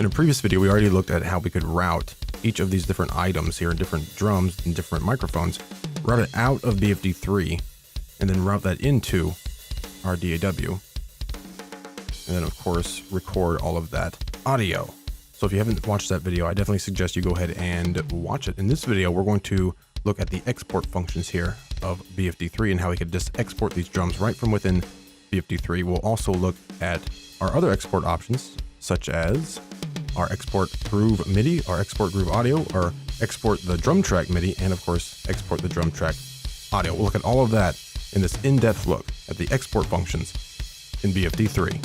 In a previous video, we already looked at how we could route each of these different items here, different drums and different microphones, route it out of BFD3, and then route that into our DAW. And then of course, record all of that audio. So if you haven't watched that video, I definitely suggest you go ahead and watch it. In this video, we're going to look at the export functions here of BFD3 and how we could just export these drums right from within BFD3. We'll also look at our other export options, such as our export groove MIDI, our export groove audio, or export the drum track MIDI, and of course, export the drum track audio. We'll look at all of that in this in-depth look at the export functions in BFD3.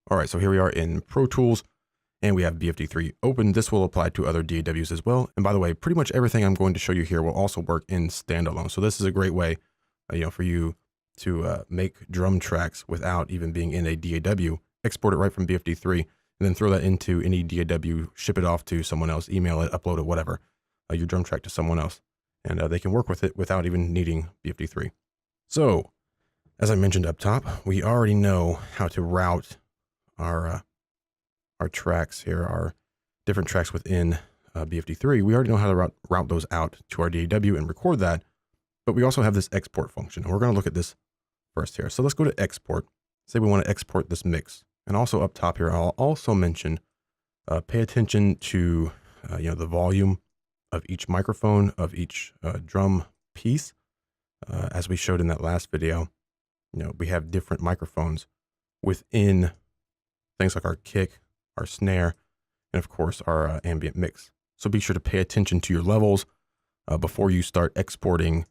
All right, so here we are in Pro Tools, and we have BFD3 open. This will apply to other DAWs as well. And by the way, pretty much everything I'm going to show you here will also work in standalone. So this is a great way, for you to make drum tracks without even being in a DAW. Export it right from BFD3, and then throw that into any DAW, ship it off to someone else, email it, upload it, whatever, your drum track to someone else, and they can work with it without even needing BFD3. So, as I mentioned up top, we already know how to route our tracks here, our different tracks within BFD3. We already know how to route those out to our DAW and record that, but we also have this export function, and we're going to look at this first here. So let's go to export. Say we want to export this mix, and also up top here, I'll also mention pay attention to the volume of each microphone of each drum piece. As we showed in that last video, we have different microphones within things like our kick, our snare, and of course our ambient mix. So be sure to pay attention to your levels before you start exporting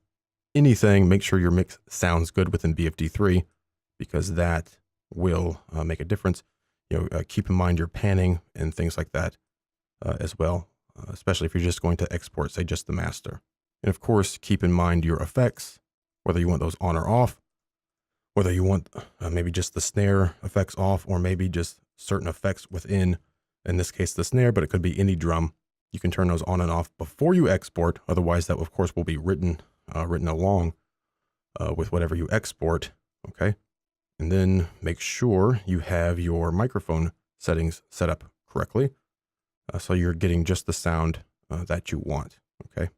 anything. Make sure your mix sounds good within BFD3, because that will make a difference. Keep in mind your panning and things like that as well, especially if you're just going to export, say, just the master. And of course, keep in mind your effects, whether you want those on or off, whether you want maybe just the snare effects off, or maybe just certain effects within, in this case, the snare, but it could be any drum. You can turn those on and off before you export. Otherwise, that of course will be written along with whatever you export. Okay. And then make sure you have your microphone settings set up correctly, so you're getting just the sound that you want. Okay.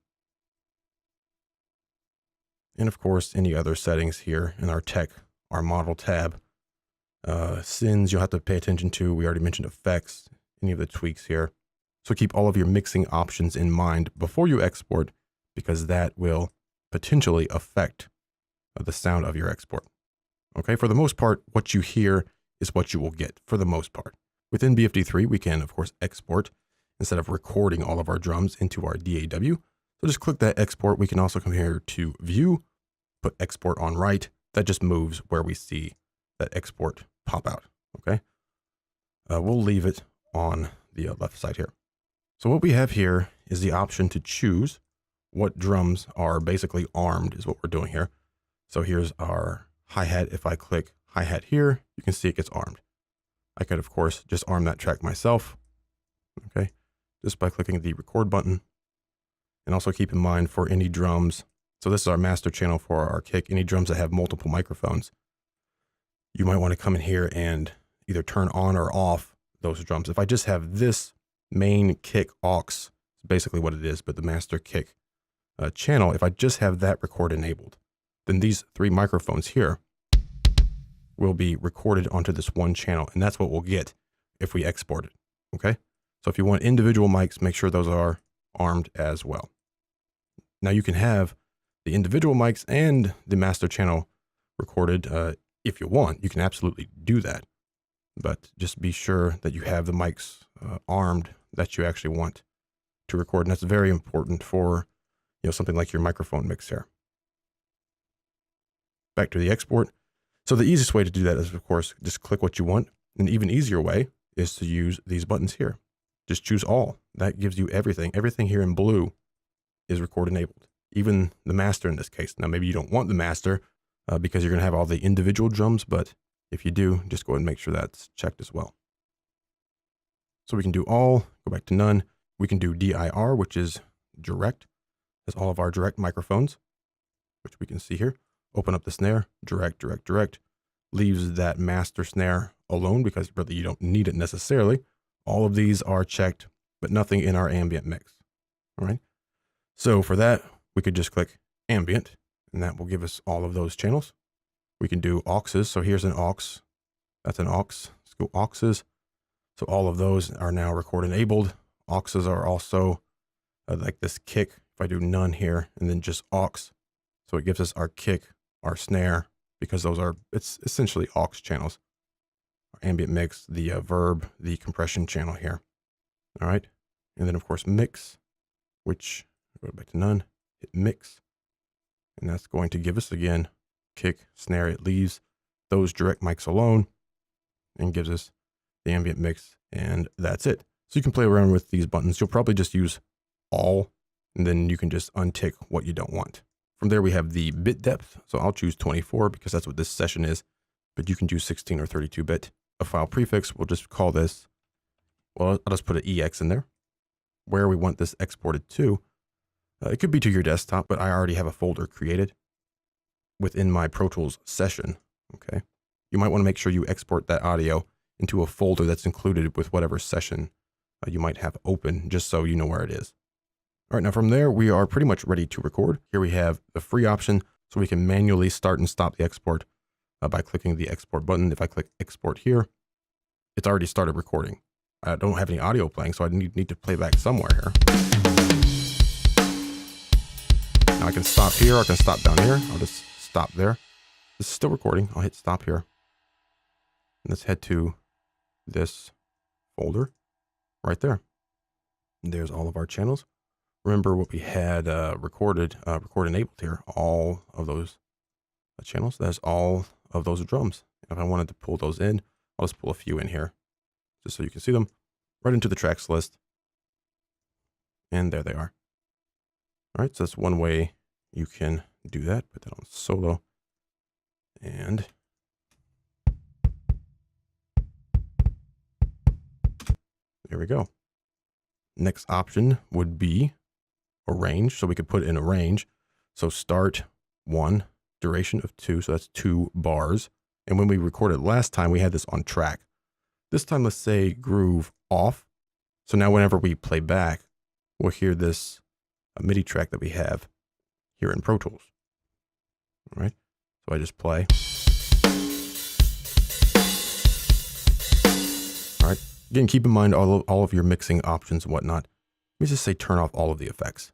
And of course, any other settings here in our tech, our model tab, sins you'll have to pay attention to. We already mentioned effects, any of the tweaks here. So keep all of your mixing options in mind before you export, because that will potentially affect the sound of your export. Okay, for the most part, what you hear is what you will get for the most part. Within BFD3, we can, of course, export instead of recording all of our drums into our DAW. So just click that export. We can also come here to view, put export on right. That just moves where we see that export pop out. Okay. We'll leave it on the left side here. So what we have here is the option to choose what drums are basically armed, is what we're doing here. So here's our hi-hat. If I click hi-hat here, you can see it gets armed. I could, of course, just arm that track myself. Okay. Just by clicking the record button. And also keep in mind for any drums, so this is our master channel for our kick, any drums that have multiple microphones, you might want to come in here and either turn on or off those drums. If I just have this main kick aux, basically what it is, but the master kick channel, if I just have that record enabled, then these three microphones here will be recorded onto this one channel, and that's what we'll get if we export it. Okay. So if you want individual mics, make sure those are armed as well. Now you can have the individual mics and the master channel recorded if you want. You can absolutely do that, but just be sure that you have the mics armed that you actually want to record, and that's very important for something like your microphone mix here. Back to the export. So the easiest way to do that is, of course, just click what you want. An even easier way is to use these buttons here. Just choose all. That gives you everything. Everything here in blue is record enabled, even the master in this case. Now, maybe you don't want the master because you're going to have all the individual drums, but if you do, just go ahead and make sure that's checked as well. So we can do all, go back to none. We can do DIR, which is direct. is all of our direct microphones, which we can see here. Open up the snare, direct, direct, direct. Leaves that master snare alone because really you don't need it necessarily. All of these are checked, but nothing in our ambient mix. All right. So for that, we could just click ambient, and that will give us all of those channels. We can do auxes. So here's an aux. That's an aux. Let's go auxes. So all of those are now record enabled. Auxes are also like this kick. If I do none here and then just aux, so it gives us our kick, our snare, because those are, it's essentially aux channels. Our ambient mix, the verb, the compression channel here. All right. And then of course mix, which go back to none, hit mix. And that's going to give us again, kick, snare. It leaves those direct mics alone and gives us the ambient mix, and that's it. So you can play around with these buttons. You'll probably just use all, and then you can just untick what you don't want. From there, we have the bit depth. So I'll choose 24 because that's what this session is, but you can choose 16 or 32 bit. A file prefix, we'll just call this, well, I'll just put an EX in there. Where we want this exported to, it could be to your desktop, but I already have a folder created within my Pro Tools session, okay? You might want to make sure you export that audio into a folder that's included with whatever session you might have open, just so you know where it is. All right, now from there, we are pretty much ready to record. Here we have the free option, so we can manually start and stop the export by clicking the export button. If I click export here, it's already started recording. I don't have any audio playing, so I need to play back somewhere here. Now I can stop here, I can stop down here. I'll just stop there. This is still recording. I'll hit stop here. And let's head to this folder right there. And there's all of our channels. Remember what we had record enabled here, all of those channels. That's all of those drums. If I wanted to pull those in, I'll just pull a few in here just so you can see them right into the tracks list. And there they are. All right, so that's one way you can do that. Put that on solo. And there we go. Next option would be arrange. So we could put in a range. So start 1, duration of 2. So that's 2 bars. And when we recorded last time, we had this on track. This time, let's say groove off. So now whenever we play back, we'll hear this MIDI track that we have here in Pro Tools. All right. So I just play. All right. Again, keep in mind all of your mixing options and whatnot. Let me just say turn off all of the effects.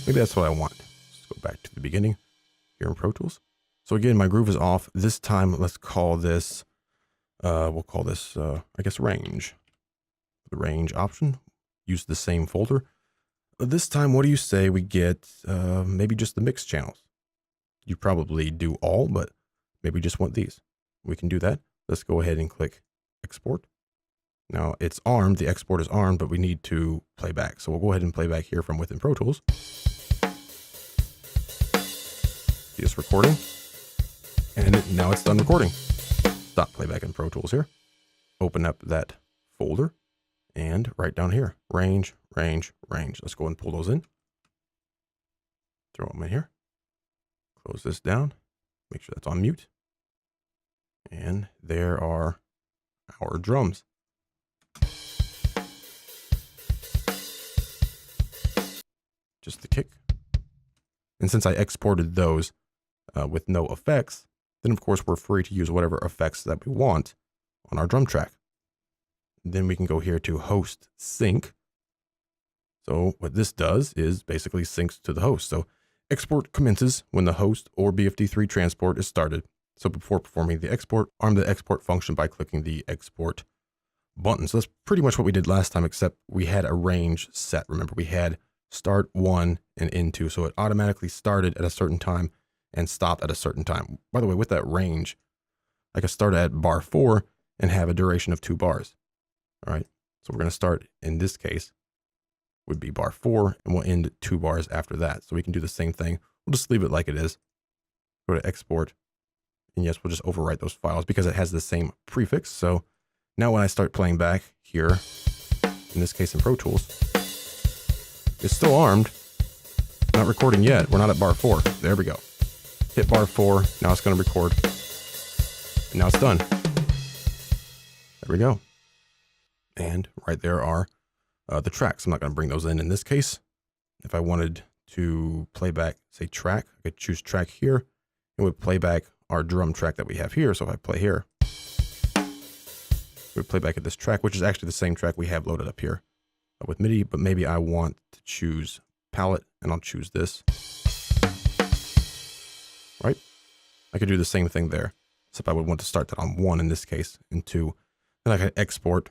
Maybe that's what I want. Let's go back to the beginning here in Pro Tools. So again, my groove is off. This time, let's call this, we'll call this, I guess, range. The range option. Use the same folder. This time, what do you say we get maybe just the mix channels? You probably do all, but maybe just want these. We can do that. Let's go ahead and click export. Now it's armed, the export is armed, but we need to play back. So we'll go ahead and play back here from within Pro Tools. Just recording. And now it's done recording. Stop playback in Pro Tools here. Open up that folder and right down here, range, range, range. Let's go and pull those in. Throw them in here. Close this down. Make sure that's on mute. And there are our drums. Just the kick. And since I exported those with no effects, then of course we're free to use whatever effects that we want on our drum track. Then we can go here to host sync. So what this does is basically syncs to the host. So export commences when the host or BFD3 transport is started. So before performing the export, arm the export function by clicking the export button. So that's pretty much what we did last time, except we had a range set. Remember, we had start 1 and end 2. So it automatically started at a certain time and stopped at a certain time. By the way, with that range, I could start at bar 4 and have a duration of 2 bars. All right. So we're going to start, in this case, would be bar 4, and we'll end 2 bars after that. So we can do the same thing. We'll just leave it like it is. Go to export. And yes, we'll just overwrite those files because it has the same prefix. So now when I start playing back here, in this case in Pro Tools, it's still armed, Not recording yet. We're not at bar 4. There we go. Hit bar 4. Now it's going to record. And now it's done. There we go. And right there are the tracks. I'm not going to bring those in this case. If I wanted to play back, say track, I could choose track here. It would play back our drum track that we have here. So if I play here, it would play back at this track, which is actually the same track we have loaded up here with MIDI, but maybe I want to choose palette, and I'll choose this. Right? I could do the same thing there, except I would want to start that on 1 in this case, and 2. Then I can export.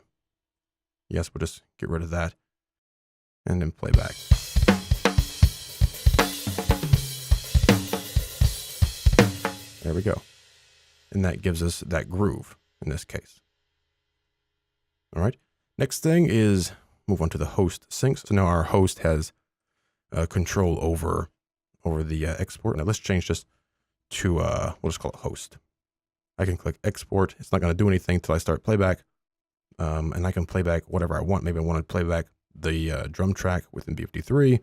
Yes, we'll just get rid of that, and then play back. There we go. And that gives us that groove in this case. All right. Next thing is move on to the host syncs. So now our host has control over the export. Now let's change this to, we'll just call it host. I can click export. It's not going to do anything until I start playback. And I can play back whatever I want. Maybe I want to play back the drum track within BFD3.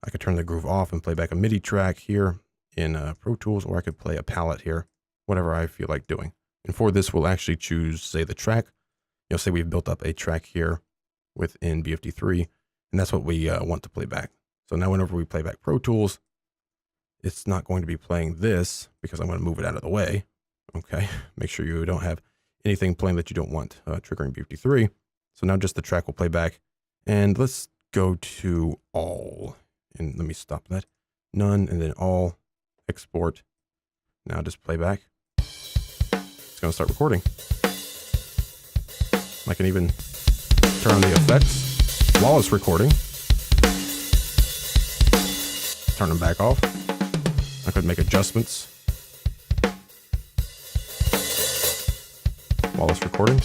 I could turn the groove off and play back a MIDI track here in Pro Tools, or I could play a palette here, whatever I feel like doing. And for this, we'll actually choose, say, the track. You'll say we've built up a track here within BFD3, and that's what we want to play back. So now whenever we play back Pro Tools, it's not going to be playing this because I'm going to move it out of the way. Okay, make sure you don't have anything playing that you don't want triggering BFD3. So now just the track will play back. And let's go to all, and let me stop that. None, and then all, export. Now just play back. It's going to start recording. I can even turn on the effects while it's recording. Turn them back off. I could make adjustments while it's recording.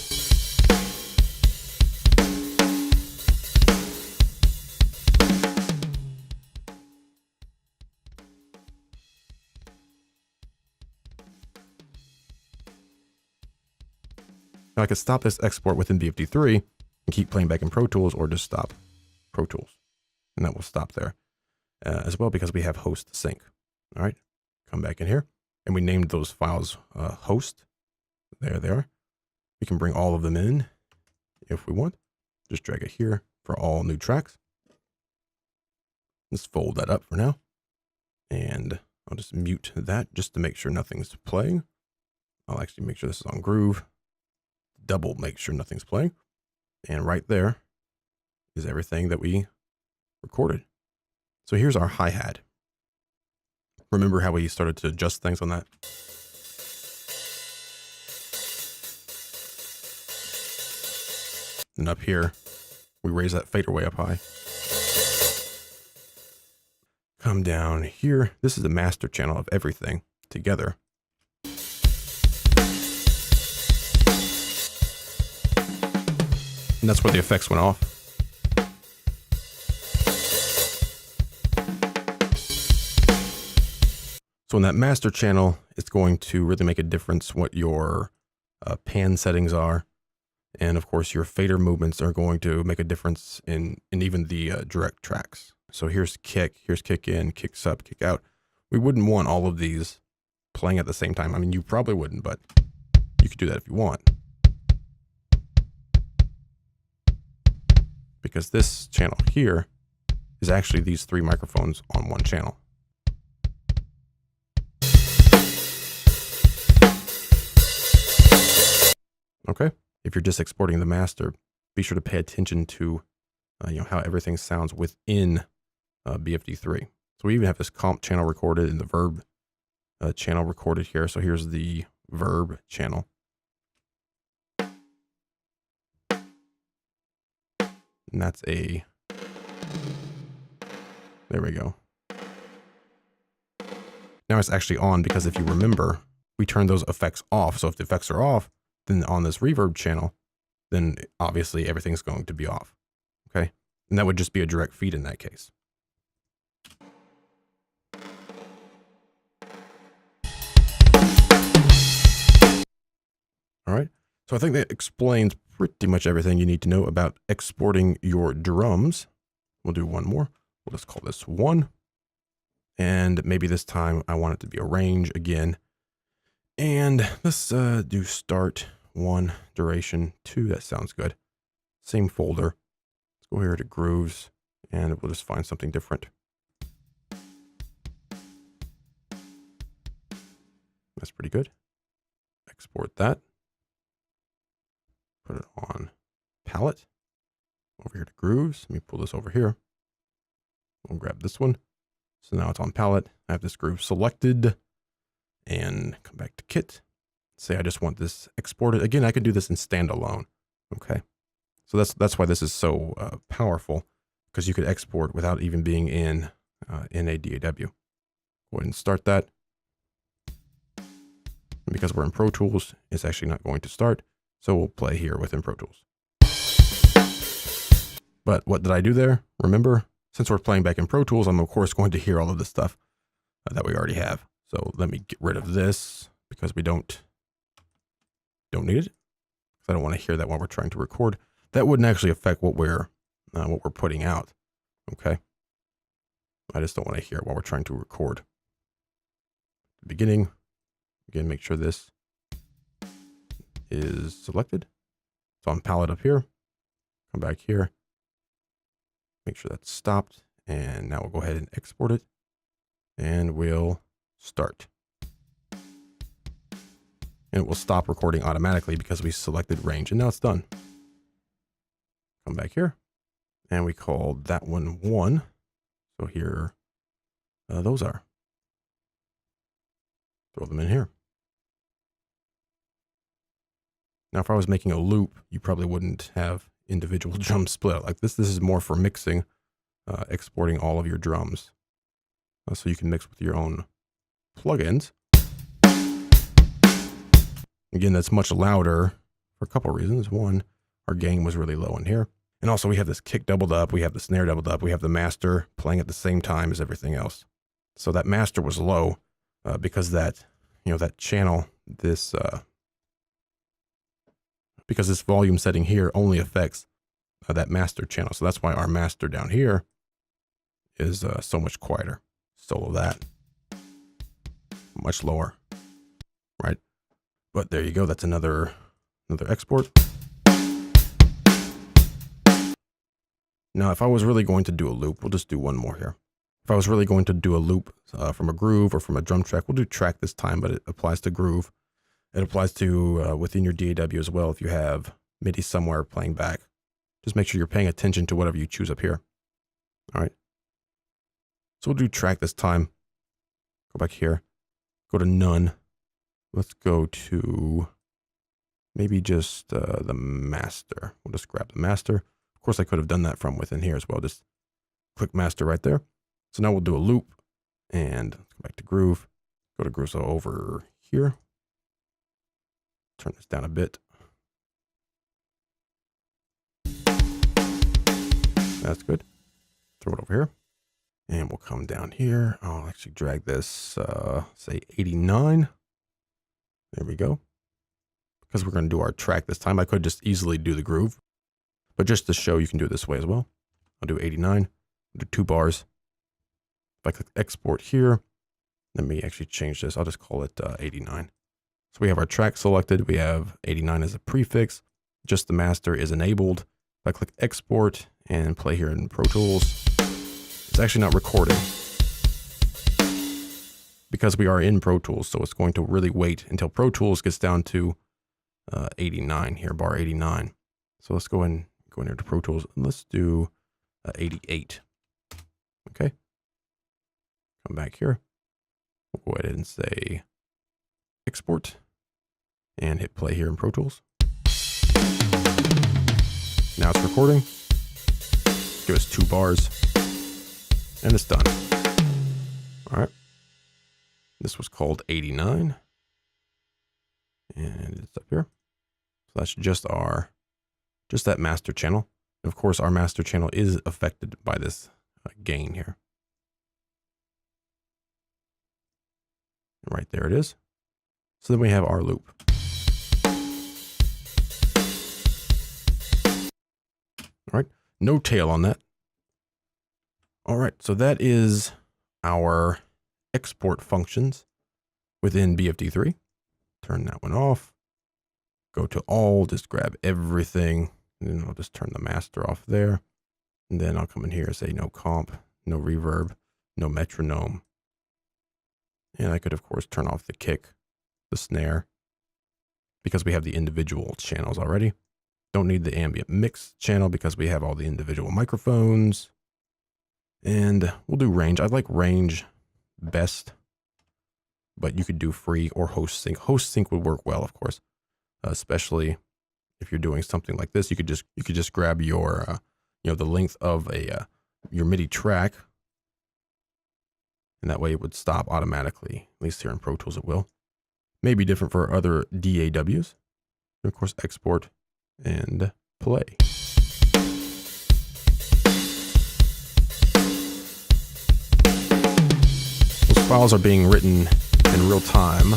Now I could stop this export within BFD3 and keep playing back in Pro Tools, or just stop Pro Tools. And that will stop there as well, because we have host sync. All right, come back in here, and we named those files host. There they are. We can bring all of them in if we want. Just drag it here for all new tracks. Let's fold that up for now. And I'll just mute that just to make sure nothing's playing. I'll actually make sure this is on groove. Double make sure nothing's playing. And right there is everything that we recorded. So here's our hi-hat. Remember how we started to adjust things on that? And up here, we raise that fader way up high. Come down here. This is the master channel of everything together. And that's where the effects went off. So in that master channel, it's going to really make a difference what your pan settings are. And of course, your fader movements are going to make a difference in even the direct tracks. So here's kick in, kicks up, kick out. We wouldn't want all of these playing at the same time. I mean, you probably wouldn't, but you could do that if you want. Because this channel here is actually these 3 microphones on one channel. Okay. If you're just exporting the master, be sure to pay attention to how everything sounds within BFD3. So we even have this comp channel recorded and the verb channel recorded here. So here's the verb channel. And that's there we go. Now it's actually on because if you remember, we turned those effects off. So if the effects are off, then on this reverb channel, then obviously everything's going to be off. Okay. And that would just be a direct feed in that case. All right. So I think that explains pretty much everything you need to know about exporting your drums. We'll do one more. We'll just call this 1. And maybe this time I want it to be a range again. And let's do start 1, duration 2. That sounds good. Same folder. Let's go here to grooves and we'll just find something different. That's pretty good. Export that. Put it on palette. Over here to grooves. Let me pull this over here. We'll grab this one. So now it's on palette. I have this groove selected and come back to kit. Say I just want this exported. Again, I can do this in standalone. Okay. So that's why this is so powerful, because you could export without even being in a DAW. Go ahead and start that. And because we're in Pro Tools, it's actually not going to start. So we'll play here within Pro Tools. But what did I do there? Remember, since we're playing back in Pro Tools, I'm of course going to hear all of this stuff that we already have. So let me get rid of this because we don't need it. Because I don't want to hear that while we're trying to record. That wouldn't actually affect what we're putting out. Okay. I just don't want to hear it while we're trying to record. The beginning, again, make sure this is selected. It's on palette up here. Come back here. Make sure that's stopped. And now we'll go ahead and export it. And we'll start. And it will stop recording automatically because we selected range. And now it's done. Come back here. And we called that one 1. So here, those are. Throw them in here. Now, if I was making a loop, you probably wouldn't have individual drums split out like this. This is more for mixing, exporting all of your drums. So you can mix with your own plugins. Again, that's much louder for a couple of reasons. One, our gain was really low in here. And also we have this kick doubled up. We have the snare doubled up. We have the master playing at the same time as everything else. So that master was low because that, that channel, this, because this volume setting here only affects that master channel. So that's why our master down here is so much quieter. Solo that. Much lower. Right? But there you go. That's another export. Now, if I was really going to do a loop, we'll just do one more here. If I was really going to do a loop from a groove or from a drum track, we'll do track this time, but it applies to groove. It applies to within your DAW as well. If you have MIDI somewhere playing back, just make sure you're paying attention to whatever you choose up here. All right. So we'll do track this time. Go back here. Go to none. Let's go to maybe just the master. We'll just grab the master. Of course, I could have done that from within here as well. Just click master right there. So now we'll do a loop and let's go back to groove. Go to groove. So over here. Turn this down a bit. That's good. Throw it over here. And we'll come down here. I'll actually drag this, say 89. There we go. Because we're going to do our track this time, I could just easily do the groove. But just to show, you can do it this way as well. I'll do 89. I'll do 2 bars. If I click export here, let me actually change this. I'll just call it 89. So we have our track selected. We have 89 as a prefix. Just the master is enabled. If I click export and play here in Pro Tools, it's actually not recording because we are in Pro Tools. So it's going to really wait until Pro Tools gets down to 89 here, bar 89. So let's go in here to Pro Tools and let's do 88. Okay. Come back here. We'll go ahead and say export and hit play here in Pro Tools. Now it's recording. Give us 2 bars and it's done. All right. This was called 89 and it's up here. So that's just that master channel. And of course, our master channel is affected by this gain here. Right there it is. So then we have our loop. All right, no tail on that. All right, so that is our export functions within BFD3. Turn that one off. Go to all, just grab everything, and then I'll just turn the master off there. And then I'll come in here and say no comp, no reverb, no metronome. And I could, of course, turn off the kick, the snare, because we have the individual channels already. Don't need the ambient mix channel because we have all the individual microphones. And we'll do range. I like range best, but you could do free or host sync. Host sync would work well, of course, especially if you're doing something like this. You could just grab your the length of your MIDI track, and that way it would stop automatically. At least here in Pro Tools it will. Maybe different for other DAWs. And of course, export and play. Those files are being written in real time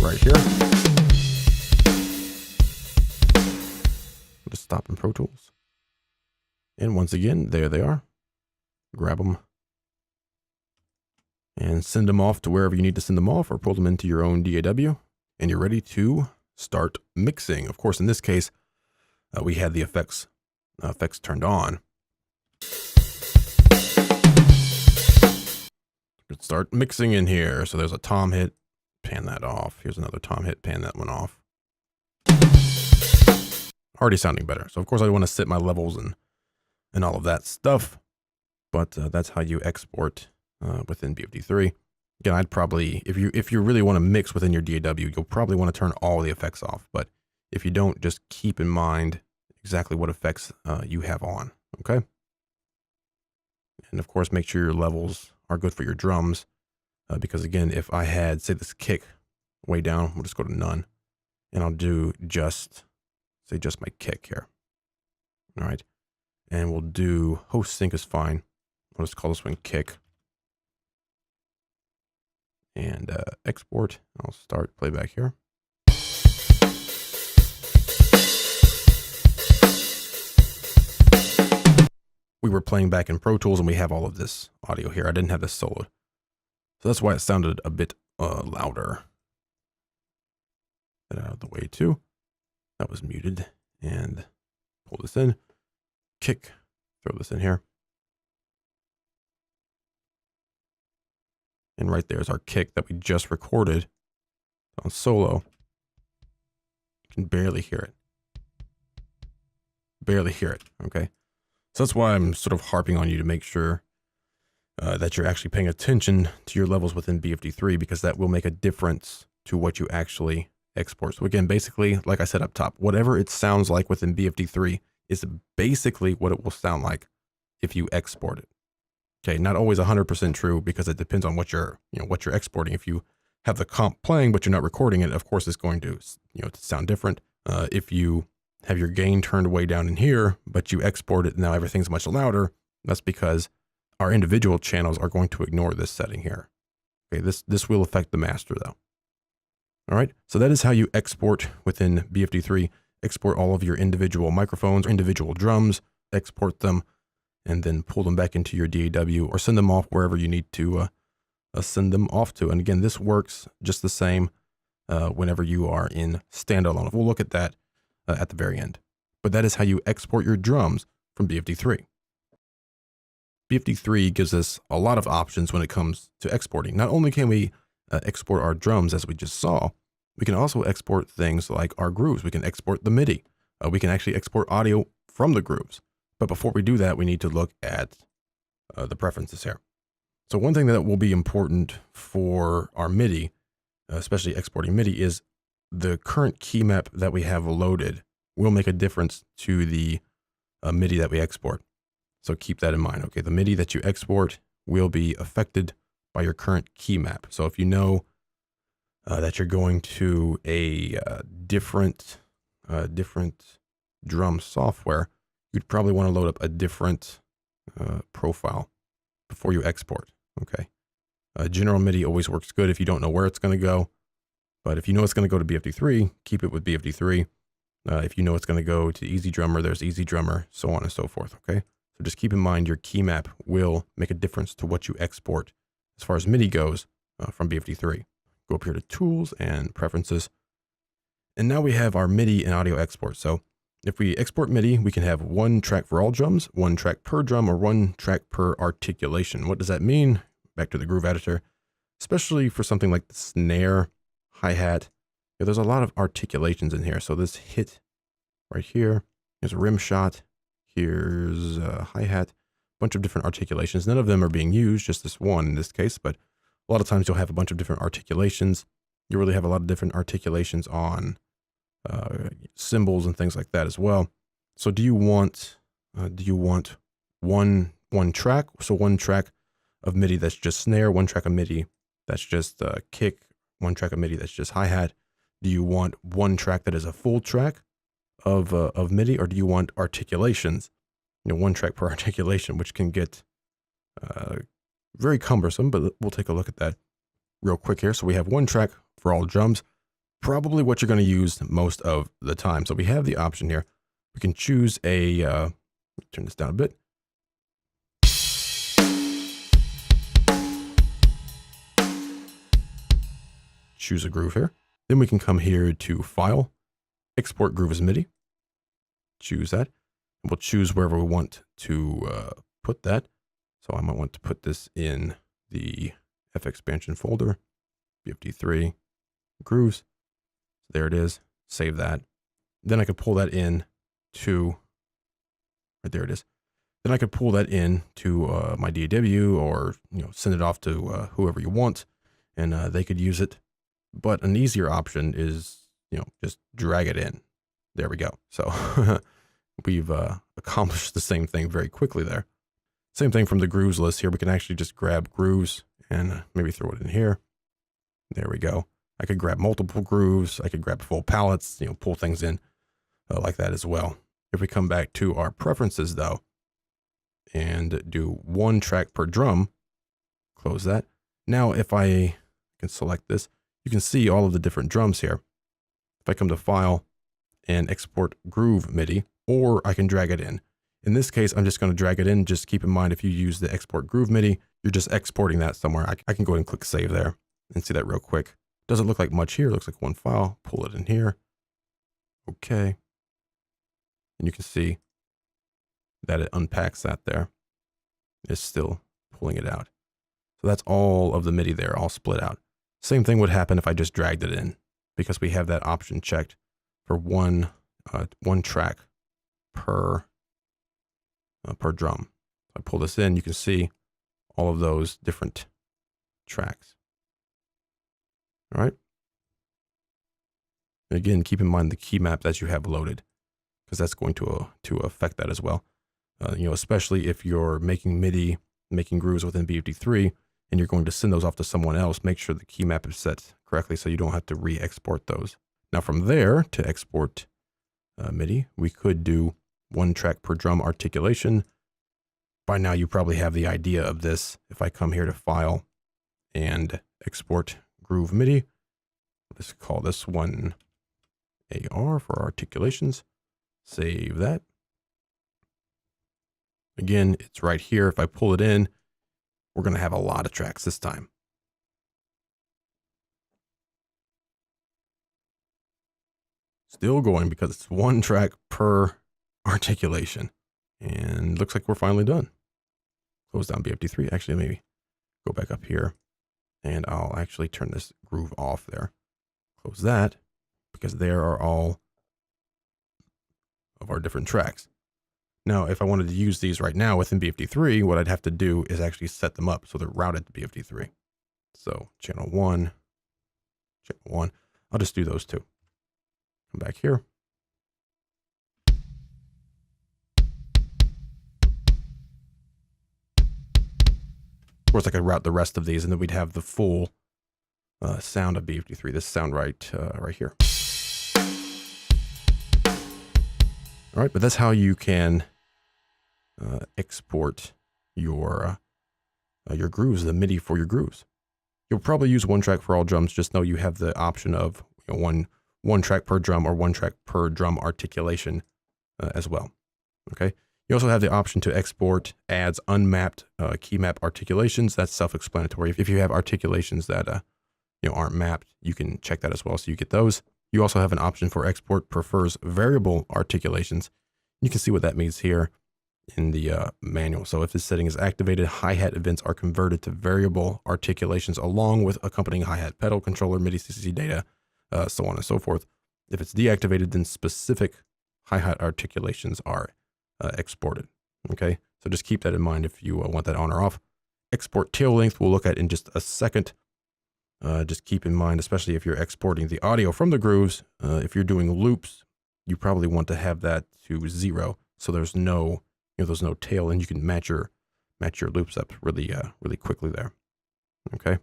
right here. We'll just stop in Pro Tools. And once again, there they are. Grab them and send them off to wherever you need to send them off, or pull them into your own DAW, and you're ready to start mixing. Of course, in this case, we had the effects turned on. Let's start mixing in here. So there's a tom hit, pan that off. Here's another tom hit, pan that one off. Already sounding better. So of course I want to set my levels and all of that stuff, but that's how you export within BFD3. Again, I'd probably, if you really want to mix within your DAW, you'll probably want to turn all the effects off. But if you don't, just keep in mind exactly what effects you have on, okay? And of course, make sure your levels are good for your drums, because again, if I had, say, this kick way down, we'll just go to none, and I'll do just my kick here. All right, and we'll do host sync is fine. I'll just call this one kick. And export. I'll start playback here. We were playing back in Pro Tools and we have all of this audio here. I didn't have this soloed. So that's why it sounded a bit louder. Get out of the way too. That was muted. And pull this in. Kick. Throw this in here. And right there is our kick that we just recorded on solo. You can barely hear it. Barely hear it, okay? So that's why I'm sort of harping on you to make sure that you're actually paying attention to your levels within BFD3, because that will make a difference to what you actually export. So again, basically, like I said up top, whatever it sounds like within BFD3 is basically what it will sound like if you export it. Okay, not always 100% true, because it depends on what you're exporting. If you have the comp playing but you're not recording it, of course it's going to to sound different. If you have your gain turned way down in here but you export it, now everything's much louder. That's because our individual channels are going to ignore this setting here. Okay, this will affect the master though. All right, so that is how you export within BFD3. Export all of your individual microphones, individual drums, export them, and then pull them back into your DAW or send them off wherever you need to send them off to. And again, this works just the same whenever you are in standalone. We'll look at that at the very end. But that is how you export your drums from BFD3. BFD3 gives us a lot of options when it comes to exporting. Not only can we export our drums as we just saw, we can also export things like our grooves. We can export the MIDI. We can actually export audio from the grooves. But before we do that, we need to look at the preferences here. So one thing that will be important for our MIDI, especially exporting MIDI, is the current key map that we have loaded will make a difference to the MIDI that we export. So keep that in mind. Okay, the MIDI that you export will be affected by your current key map. So if you know that you're going to a different drum software, you'd probably want to load up a different profile before you export, okay? General MIDI always works good if you don't know where it's going to go, but if you know it's going to go to BFD3, keep it with BFD3. If you know it's going to go to Easy Drummer, there's Easy Drummer, so on and so forth, okay? So just keep in mind your key map will make a difference to what you export, as far as MIDI goes from BFD3. Go up here to Tools and Preferences. And now we have our MIDI and audio export. So if we export MIDI, we can have one track for all drums, one track per drum, or one track per articulation. What does that mean? Back to the groove editor, especially for something like the snare, hi-hat. Yeah, there's a lot of articulations in here. So this hit right here, here's a rim shot, here's a hi-hat, bunch of different articulations. None of them are being used, just this one in this case, but a lot of times you'll have a bunch of different articulations. You really have a lot of different articulations on cymbals and things like that as well. So do you want one track? So one track of MIDI that's just snare, one track of MIDI that's just kick, one track of MIDI that's just hi-hat. Do you want one track that is a full track of MIDI, or do you want articulations? You know, one track per articulation, which can get very cumbersome, but we'll take a look at that real quick here. So we have one track for all drums, probably what you're going to use most of the time. So we have the option here. We can choose a, turn this down a bit. Choose a groove here. Then we can come here to File, Export Groove as MIDI. Choose that. We'll choose wherever we want to put that. So I might want to put this in the FXpansion folder, BFD3 grooves. There it is. Save that. Then I could pull that in to, right there it is. Then I could pull that in to my DAW, or send it off to whoever you want, and they could use it. But an easier option is just drag it in. There we go. So we've accomplished the same thing very quickly there. Same thing from the grooves list here. We can actually just grab grooves and maybe throw it in here. There we go. I could grab multiple grooves. I could grab full palettes, pull things in like that as well. If we come back to our preferences though, and do one track per drum, close that. Now, if I can select this, you can see all of the different drums here. If I come to File and Export Groove MIDI, or I can drag it in. In this case, I'm just going to drag it in. Just keep in mind, if you use the Export Groove MIDI, you're just exporting that somewhere. I can go ahead and click Save there and see that real quick. Doesn't look like much here. It looks like one file. Pull it in here. Okay. And you can see that it unpacks that there. It's still pulling it out. So that's all of the MIDI there, all split out. Same thing would happen if I just dragged it in, because we have that option checked for one track per drum. If I pull this in, you can see all of those different tracks. All right. And again, keep in mind the key map that you have loaded, because that's going to affect that as well. Especially if you're making MIDI, making grooves within BFD3, and you're going to send those off to someone else, make sure the key map is set correctly so you don't have to re-export those. Now from there, to export MIDI, we could do one track per drum articulation. By now you probably have the idea of this. If I come here to File and Export Groove MIDI, let's call this one AR for articulations. Save that. Again, it's right here. If I pull it in, we're going to have a lot of tracks this time. Still going because it's one track per articulation. And looks like we're finally done. Close down BFD3. Actually, maybe go back up here, and I'll actually turn this groove off there. Close that, because there are all of our different tracks. Now, if I wanted to use these right now within BFD3, what I'd have to do is actually set them up so they're routed to BFD3. So channel 1, I'll just do those two. Come back here. Of course, I could route the rest of these, and then we'd have the full sound of BFD3. This sound right here. All right, but that's how you can export your grooves, the MIDI for your grooves. You'll probably use one track for all drums. Just know you have the option of one track per drum or one track per drum articulation as well. Okay. You also have the option to export adds unmapped key map articulations. That's self-explanatory. If you have articulations that aren't mapped, you can check that as well, so you get those. You also have an option for export prefers variable articulations. You can see what that means here in the manual. So if this setting is activated, hi-hat events are converted to variable articulations along with accompanying hi-hat pedal controller, MIDI CCC data, so on and so forth. If it's deactivated, then specific hi-hat articulations are exported. Okay, so just keep that in mind if you want that on or off. Export tail length we'll look at in just a second. Just keep in mind, especially if you're exporting the audio from the grooves, if you're doing loops, you probably want to have that to 0, so there's no tail, and you can match your loops up really quickly there. Okay,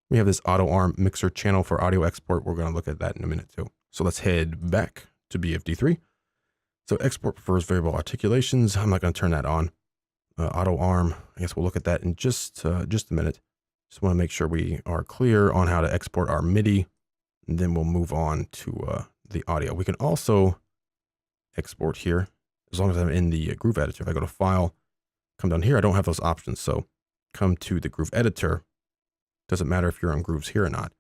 we have this auto arm mixer channel for audio export. We're going to look at that in a minute too. So let's head back to BFD3. So export prefers variable articulations. I'm not going to turn that on. Auto arm, I guess we'll look at that in just a minute. Just want to make sure we are clear on how to export our MIDI, and then we'll move on to the audio. We can also export here as long as I'm in the groove editor. If I go to File, come down here, I don't have those options. So come to the groove editor. Doesn't matter if you're on grooves here or not.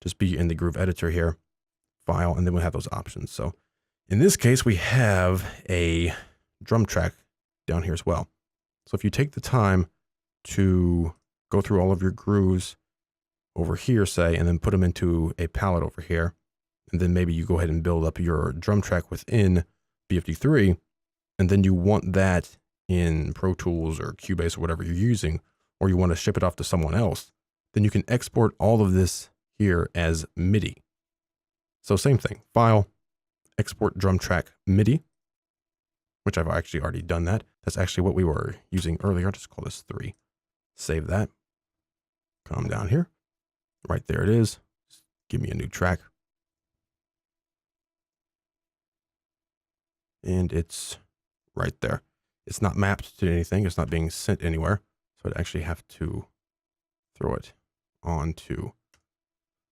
Just be in the groove editor here, File, and then we'll have those options. So in this case, we have a drum track down here as well. So if you take the time to go through all of your grooves over here, say, and then put them into a palette over here, and then maybe you go ahead and build up your drum track within BFD3, and then you want that in Pro Tools or Cubase or whatever you're using, or you want to ship it off to someone else, then you can export all of this here as MIDI. So same thing, File, Export Drum Track MIDI, which I've actually already done that. That's actually what we were using earlier. I'll just call this 3. Save that. Come down here. Right there it is. Just give me a new track. And it's right there. It's not mapped to anything. It's not being sent anywhere. So I'd actually have to throw it onto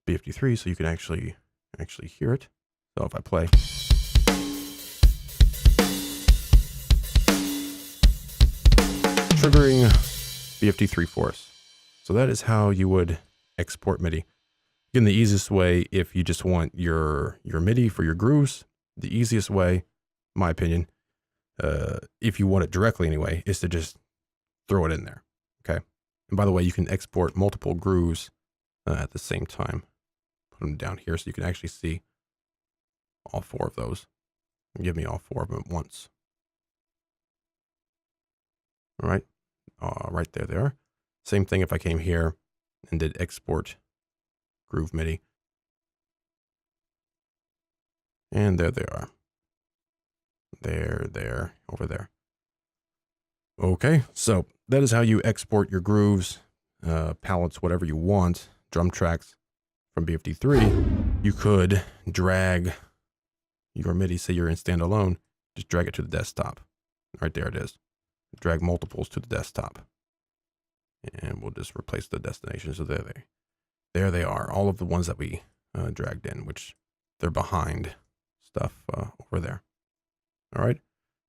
BFD3 so you can actually hear it. So if I play. Triggering BFD3 for us. So that is how you would export MIDI. Again, the easiest way, if you just want your MIDI for your grooves, the easiest way, in my opinion, if you want it directly anyway, is to just throw it in there. Okay. And by the way, you can export multiple grooves at the same time. Put them down here so you can actually see all 4 of those. Give me all 4 of them at once. All right. Right there they are. Same thing if I came here and did export groove MIDI. And there they are. There, over there. Okay, so that is how you export your grooves, palettes, whatever you want, drum tracks from BFD3. You could drag your MIDI, say you're in standalone, just drag it to the desktop. Right there it is. Drag multiples to the desktop. And we'll just replace the destination. So there they are. All of the ones that we dragged in, which they're behind stuff over there. All right.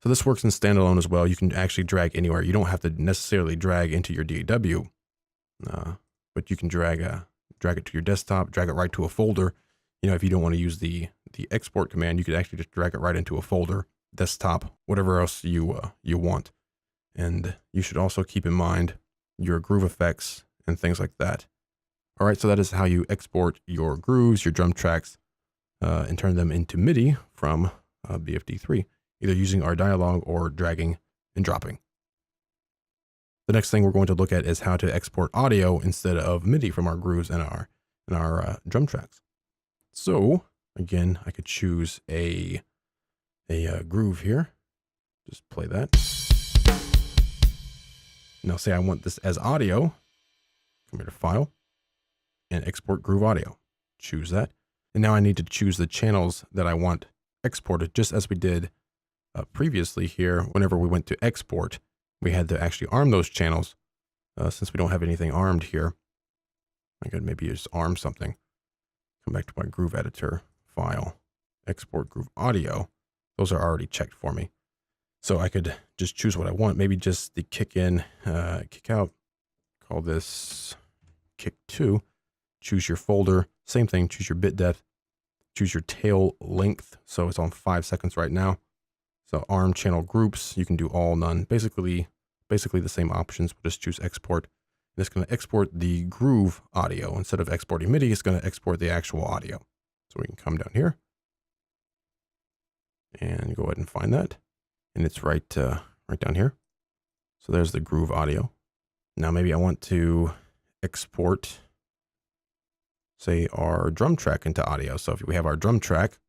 So this works in standalone as well. You can actually drag anywhere. You don't have to necessarily drag into your DAW, but you can drag it to your desktop, drag it right to a folder. You know, if you don't want to use the export command, you could actually just drag it right into a folder, desktop, whatever else you want. And you should also keep in mind your groove effects and things like that. All right, so that is how you export your grooves, your drum tracks, and turn them into MIDI from BFD3, either using our dialogue or dragging and dropping. The next thing we're going to look at is how to export audio instead of MIDI from our grooves and our drum tracks. So again, I could choose a groove here. Just play that. Now say I want this as audio. Come here to File and Export Groove Audio. Choose that. And now I need to choose the channels that I want exported, just as we did previously here. Whenever we went to export, we had to actually arm those channels. Since we don't have anything armed here, I could maybe just arm something. Come back to my groove editor, File, Export Groove Audio. Those are already checked for me. So I could just choose what I want, maybe just the kick in, kick out, call this kick 2, choose your folder, same thing, choose your bit depth, choose your tail length. So it's on 5 seconds right now. So arm channel groups, you can do all, none, basically the same options. We'll just choose export. And it's going to export the groove audio. Instead of exporting MIDI, it's going to export the actual audio. So we can come down here and go ahead and find that. And it's right down here. So there's the groove audio. Now maybe I want to export, say, our drum track into audio. So if we have our drum track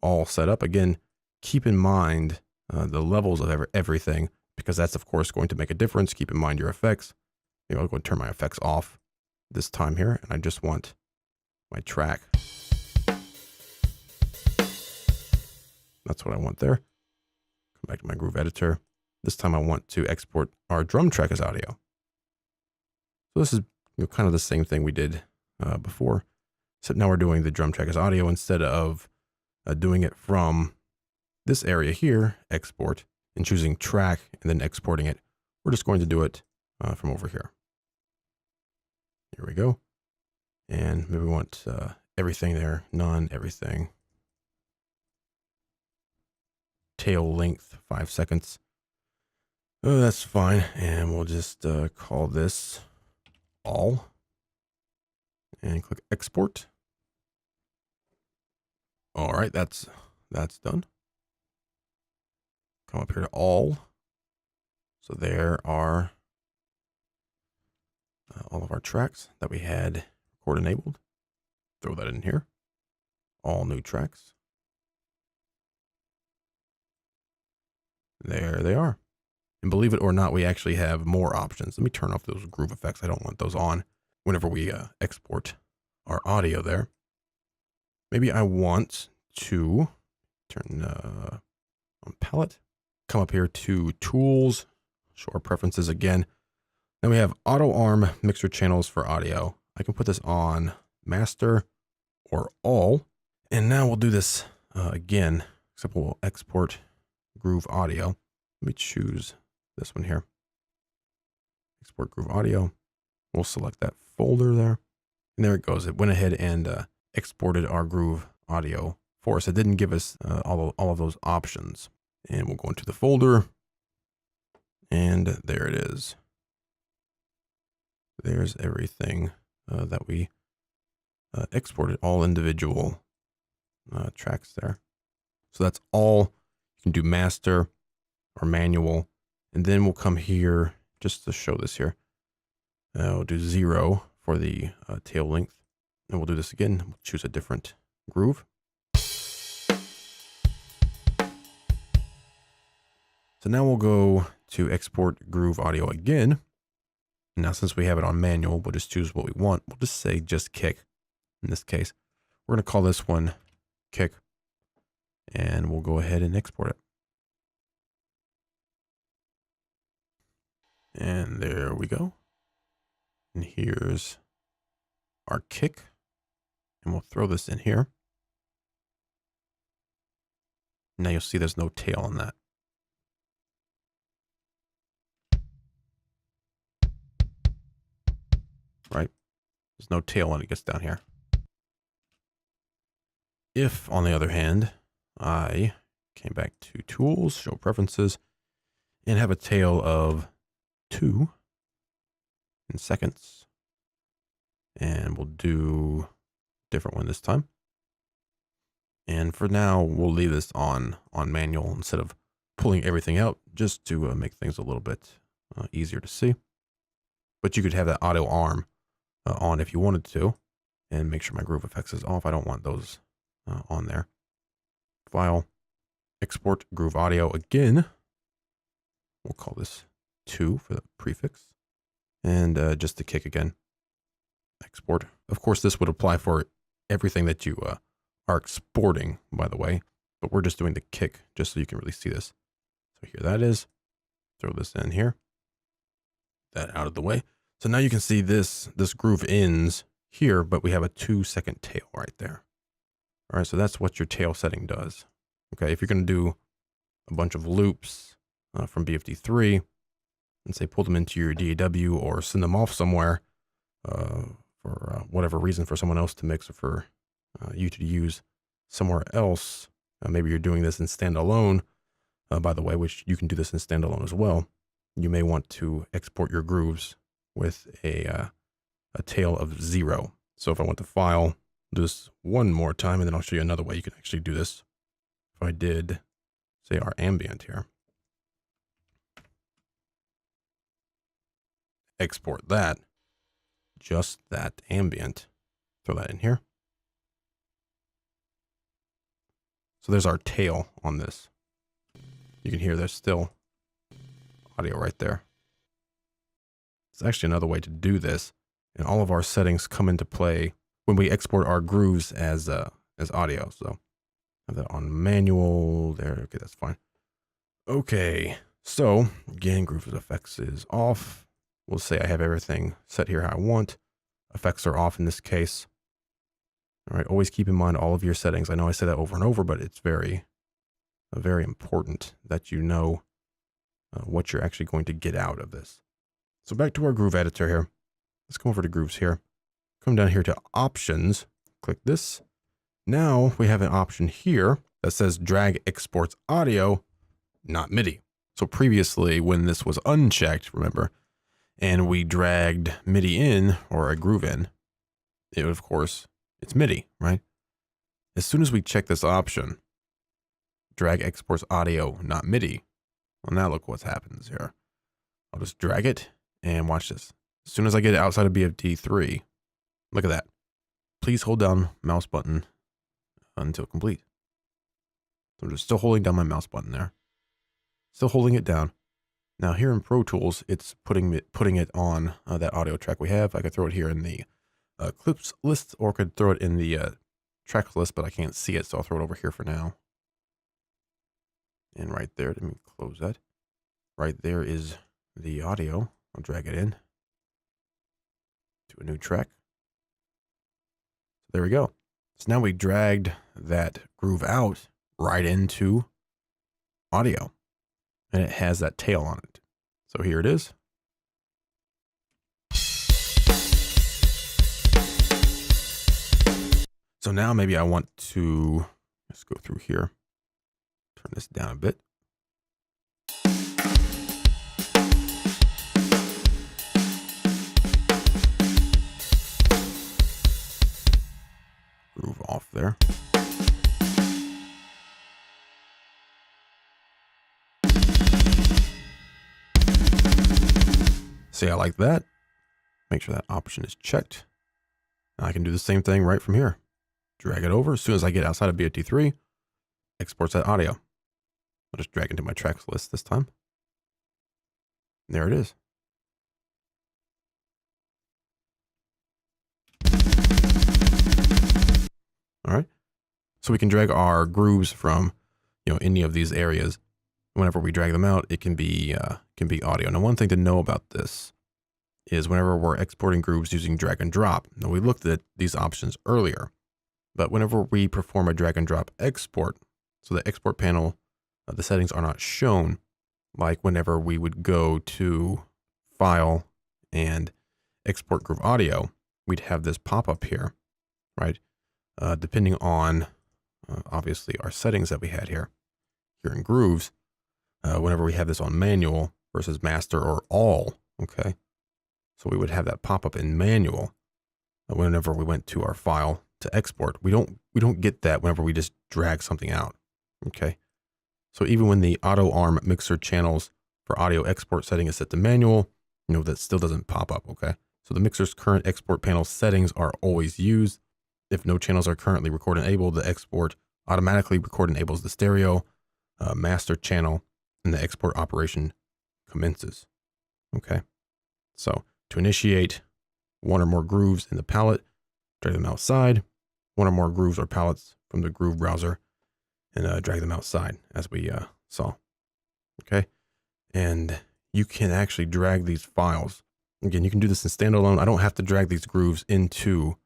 all set up, again, keep in mind the levels of everything, because that's of course going to make a difference. Keep in mind your effects. Maybe I'll go and turn my effects off this time here, and I just want my track. That's what I want there. Come back to my groove editor. This time I want to export our drum track as audio. So this is kind of the same thing we did before, except now we're doing the drum track as audio instead of doing it from this area here, export, and choosing track and then exporting it. We're just going to do it from over here. Here we go. And maybe we want everything there, none, everything. Tail length, 5 seconds. Oh, that's fine. And we'll just call this all and click export. All right, that's done. Come up here to all. So there are all of our tracks that we had record enabled. Throw that in here. All new tracks. There they are. And believe it or not, we actually have more options. Let me turn off those groove effects. I don't want those on whenever we export our audio there. Maybe I want to turn on palette, come up here to tools, show our preferences again. Then we have auto arm mixer channels for audio. I can put this on master or all. And now we'll do this again, except we'll export groove audio. Let me choose this one here. Export groove audio. We'll select that folder there. And there it goes. It went ahead and exported our groove audio for us. It didn't give us all of those options. And we'll go into the folder. And there it is. There's everything that we exported, all individual tracks there. So that's all. You can do master or manual. And then we'll come here just to show this here. We'll do 0 for the tail length. And we'll do this again. We'll choose a different groove. So now we'll go to export groove audio again. Now, since we have it on manual, we'll just choose what we want. We'll just say just kick. In this case, we're going to call this one kick. And we'll go ahead and export it. And there we go. And here's our kick. And we'll throw this in here. Now you'll see there's no tail on that. Right? There's no tail when it gets down here. If, on the other hand, I came back to tools, show preferences, and have a tail of 2 in seconds, and we'll do a different one this time. And for now, we'll leave this on manual instead of pulling everything out, just to make things a little bit easier to see. But you could have that auto arm on if you wanted to, and make sure my groove effects is off. I don't want those on there. File, export groove audio again. We'll call this 2 for the prefix, and just the kick again. Export. Of course, this would apply for everything that you are exporting, by the way, but we're just doing the kick just so you can really see this. So here that is. Throw this in here. That out of the way. So now you can see this groove ends here, but we have a 2-second tail right there. All right, so that's what your tail setting does. Okay, if you're going to do a bunch of loops from BFD3 and say pull them into your DAW or send them off somewhere for whatever reason, for someone else to mix or for you to use somewhere else. Maybe you're doing this in standalone, by the way, which you can do this in standalone as well. You may want to export your grooves with a tail of 0. So if I want to file, do this one more time, and then I'll show you another way you can actually do this. If I did, say, our ambient here, export that, just that ambient, throw that in here. So there's our tail on this. You can hear there's still audio right there. It's actually another way to do this, and all of our settings come into play when we export our grooves as audio. So have that on manual there. Okay, that's fine. Okay, so again, groove effects is off. We'll say I have everything set here how I want. Effects are off in this case. All right, always keep in mind all of your settings. I know I say that over and over, but it's very important that you know what you're actually going to get out of this. So back to our groove editor here. Let's come over to grooves here. Come down here to options, click this. Now we have an option here that says drag exports audio, not MIDI. So previously when this was unchecked, remember, and we dragged MIDI in or a groove in, it of course, it's MIDI, right? As soon as we check this option, drag exports audio, not MIDI. Well, now look what happens here. I'll just drag it and watch this. As soon as I get it outside of BFD3, look at that. Please hold down mouse button until complete. So I'm just still holding down my mouse button there. Still holding it down. Now here in Pro Tools, it's putting it on that audio track we have. I could throw it here in the clips list, or could throw it in the track list, but I can't see it, so I'll throw it over here for now. And right there, let me close that. Right there is the audio. I'll drag it in to a new track. So there we go. So now we dragged that groove out right into audio, and it has that tail on it. So here it is. So now maybe I want to, let's go through here, turn this down a bit. Groove off there. See, I like that. Make sure that option is checked. Now I can do the same thing right from here. Drag it over. As soon as I get outside of BFD3, exports that audio. I'll just drag it into my tracks list this time. And there it is. All right. So we can drag our grooves from, any of these areas. Whenever we drag them out, it can be audio. Now, one thing to know about this is whenever we're exporting grooves using drag and drop. Now, we looked at these options earlier, but whenever we perform a drag and drop export, so the export panel, the settings are not shown, like whenever we would go to File and Export Groove Audio, we'd have this pop up here, right? Depending on, obviously, our settings that we had here in Grooves, whenever we have this on manual versus master or all, okay? So we would have that pop up in manual whenever we went to our file to export. We don't get that whenever we just drag something out, okay? So even when the auto arm mixer channels for audio export setting is set to manual, that still doesn't pop up, okay? So the mixer's current export panel settings are always used. If no channels are currently record enabled, the export automatically record enables the stereo master channel, and the export operation commences. Okay. So to initiate one or more grooves in the palette, drag them outside, one or more grooves or palettes from the groove browser, and drag them outside as we saw. Okay. And you can actually drag these files. Again, you can do this in standalone. I don't have to drag these grooves into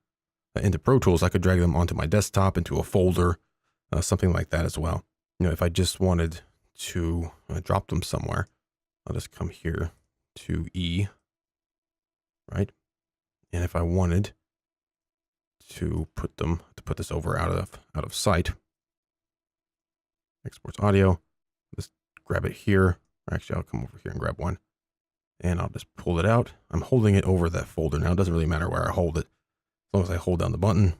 Pro Tools. I could drag them onto my desktop, into a folder, something like that as well. If I just wanted to drop them somewhere, I'll just come here to E, right? And if I wanted to put this over out of sight, exports audio, just grab it here. Actually, I'll come over here and grab one, and I'll just pull it out. I'm holding it over that folder now. It doesn't really matter where I hold it, as long as I hold down the button.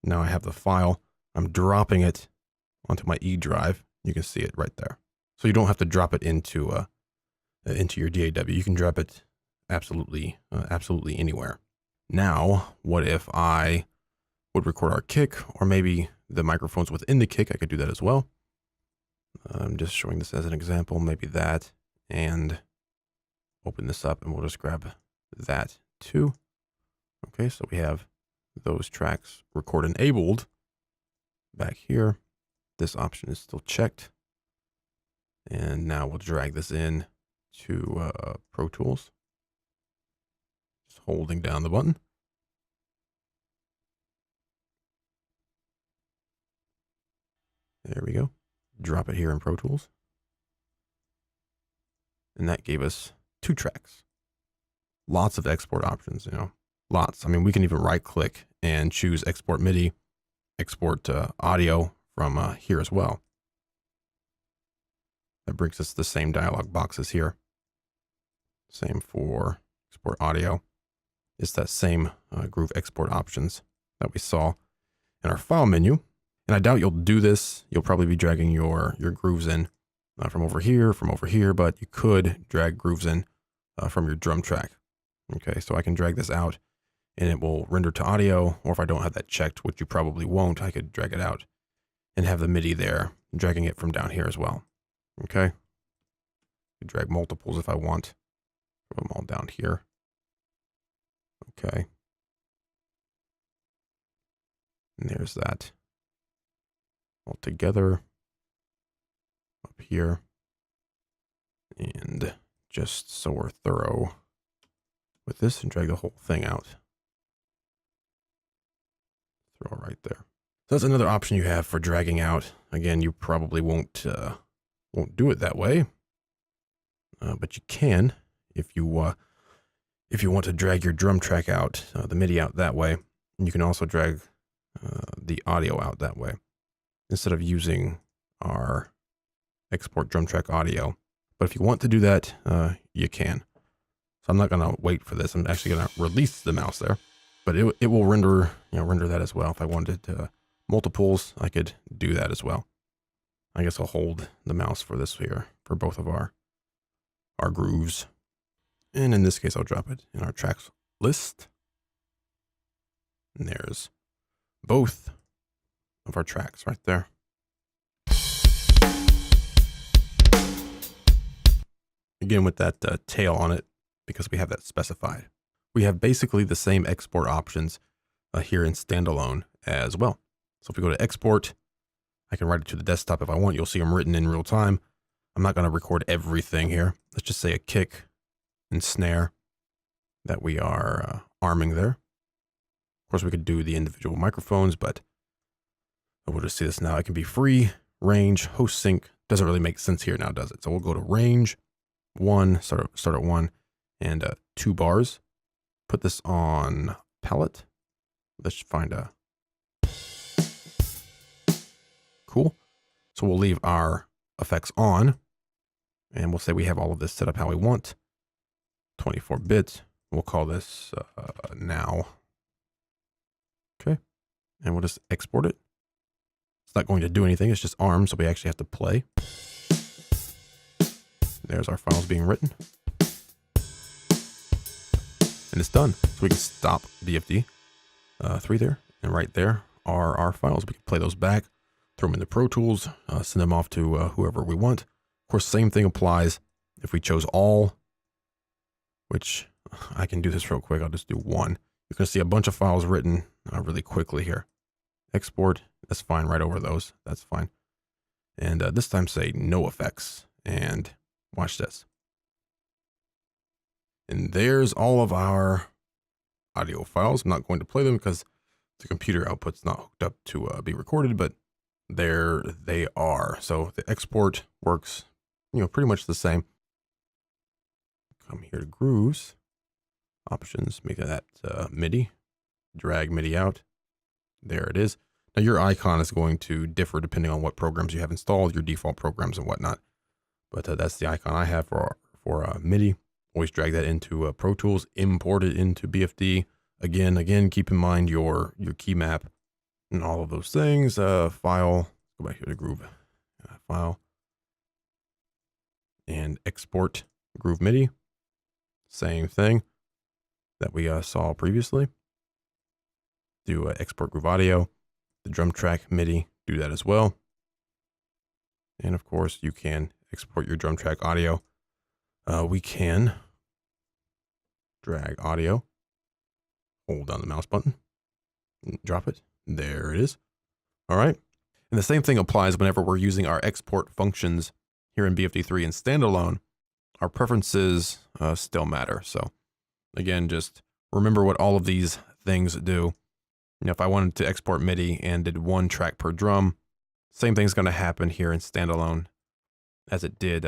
Now I have the file. I'm dropping it onto my E drive. You can see it right there. So you don't have to drop it into your DAW. You can drop it absolutely anywhere. Now, what if I would record our kick, or maybe the microphones within the kick? I could do that as well. I'm just showing this as an example, maybe that, and open this up, and we'll just grab that too. Okay, so we have those tracks record enabled back here. This option is still checked. And now we'll drag this in to Pro Tools. Just holding down the button. There we go. Drop it here in Pro Tools. And that gave us 2 tracks. Lots of export options, lots. I mean, we can even right click and choose export Midi, export audio from here as well. That brings us the same dialog boxes here. Same for export audio. It's that same groove export options that we saw in our file menu. And I doubt you'll do this. You'll probably be dragging your grooves in from over here, but you could drag grooves in from your drum track. Okay, so I can drag this out and it will render to audio, or if I don't have that checked, which you probably won't, I could drag it out and have the MIDI there, dragging it from down here as well. Okay, drag multiples if I want. Put them all down here. Okay, and there's that all together up here. And just so we're thorough with this, and drag the whole thing out. Throw it right there. So that's another option you have for dragging out. Again, you probably won't do it that way, but you can if you want to drag your drum track out, the MIDI out that way. And you can also drag the audio out that way instead of using our export drum track audio. But if you want to do that, you can. So I'm not going to wait for this. I'm actually going to release the mouse there, but it will render that as well. If I wanted multiples, I could do that as well. I guess I'll hold the mouse for this here for both of our grooves. And in this case, I'll drop it in our tracks list. And there's both of our tracks right there. Again, with that tail on it, because we have that specified. We have basically the same export options here in Standalone as well. So if we go to export, I can write it to the desktop if I want. You'll see them written in real time. I'm not going to record everything here. Let's just say a kick and snare that we are arming there. Of course, we could do the individual microphones, but we'll just see this now. It can be free, range, host sync. Doesn't really make sense here now, does it? So we'll go to range 1, start at 1, and 2 bars. Put this on palette. Let's find a cool. So we'll leave our effects on, and we'll say we have all of this set up how we want. 24-bit. We'll call this now. Okay, and we'll just export it. It's not going to do anything. It's just armed, so we actually have to play. There's our files being written. And it's done. So we can stop BFD 3 there, and right there are our files. We can play those back, throw them into Pro Tools, send them off to whoever we want. Of course, same thing applies if we chose all, which I can do this real quick. I'll just do 1. You're going to see a bunch of files written really quickly here. Export, that's fine right over those. That's fine. And this time say no effects, and watch this. And there's all of our audio files. I'm not going to play them because the computer output's not hooked up to be recorded, but there they are. So the export works, pretty much the same. Come here to grooves, options, make that MIDI, drag MIDI out. There it is. Now your icon is going to differ depending on what programs you have installed, your default programs and whatnot. But that's the icon I have for MIDI. Always drag that into Pro Tools, import it into BFD. Again, keep in mind your key map and all of those things. File, go back here to Groove, file, and export Groove MIDI. Same thing that we saw previously. Do export Groove Audio, the drum track MIDI, do that as well. And of course, you can export your drum track audio. We can drag audio, hold down the mouse button, drop it. There it is. All right. And the same thing applies whenever we're using our export functions here in BFD3 and standalone. Our preferences still matter. So again, just remember what all of these things do. If I wanted to export MIDI and did one track per drum, same thing's going to happen here in standalone as it did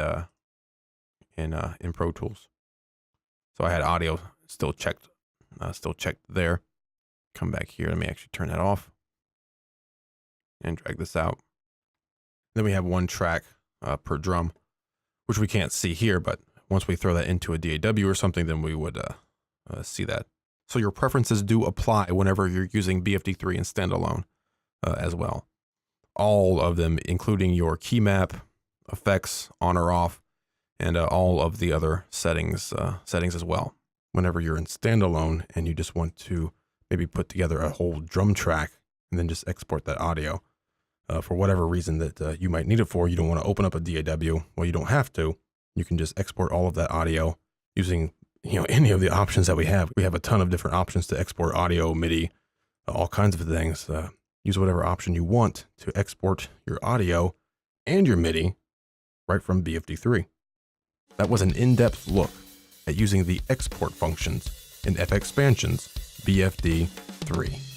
in Pro Tools. So I had audio still checked there. Come back here. Let me actually turn that off and drag this out. Then we have one track per drum, which we can't see here, but once we throw that into a DAW or something, then we would see that. So your preferences do apply whenever you're using BFD3 and standalone as well. All of them, including your key map, effects, on or off, and all of the other settings as well. Whenever you're in standalone and you just want to maybe put together a whole drum track and then just export that audio for whatever reason that you might need it for, you don't want to open up a DAW. Well, you don't have to. You can just export all of that audio using any of the options that we have. We have a ton of different options to export audio, MIDI, all kinds of things. Use whatever option you want to export your audio and your MIDI right from BFD3. That was an in-depth look at using the export functions in FXpansion's BFD3.